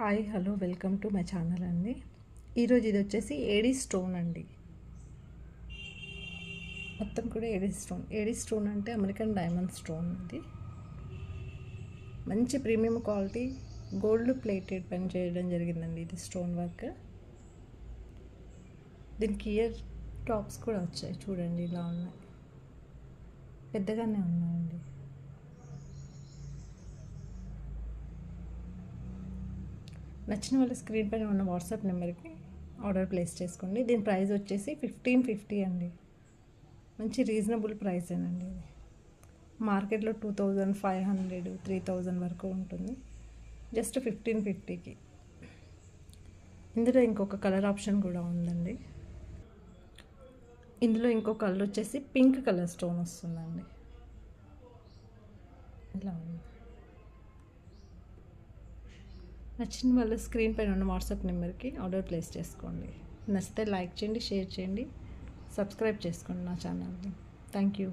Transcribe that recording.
Hi hello welcome to my channel అండి. ఈరోజు ఇది వచ్చేసి ఏడీ స్టోన్ అండి. మొత్తం కూడా ఏడీ స్టోన్ అంటే అమెరికన్ డైమండ్ స్టోన్. ఇది మంచి ప్రీమియం క్వాలిటీ గోల్డ్ ప్లేటెడ్ పని చేయడం జరిగిందండి. ఇది స్టోన్ వర్క్. దీనికి ఇయర్ టాప్స్ కూడా వచ్చాయి, చూడండి ఇలా ఉన్నాయి, పెద్దగానే ఉన్నాయండి. నచ్చిన వాళ్ళు స్క్రీన్ పైన ఉన్న వాట్సాప్ నెంబర్కి ఆర్డర్ ప్లేస్ చేసుకోండి. దీని ప్రైస్ వచ్చేసి 1550 అండి. మంచి రీజనబుల్ ప్రైసేనండి. ఇది మార్కెట్లో 2500 3000 వరకు ఉంటుంది. జస్ట్ 1550కి. ఇందులో ఇంకొక కలర్ ఆప్షన్ కూడా ఉందండి. ఇందులో ఇంకో కలర్ వచ్చేసి పింక్ కలర్ స్టోన్ వస్తుందండి. ఇలా ఉంది. నచ్చిన వాళ్ళు స్క్రీన్ పైన ఉన్న వాట్సాప్ నెంబర్కి ఆర్డర్ ప్లేస్ చేసుకోండి. నచ్చితే లైక్ చేయండి, షేర్ చేయండి, సబ్స్క్రైబ్ చేసుకోండి నా ఛానల్ని. Thank you.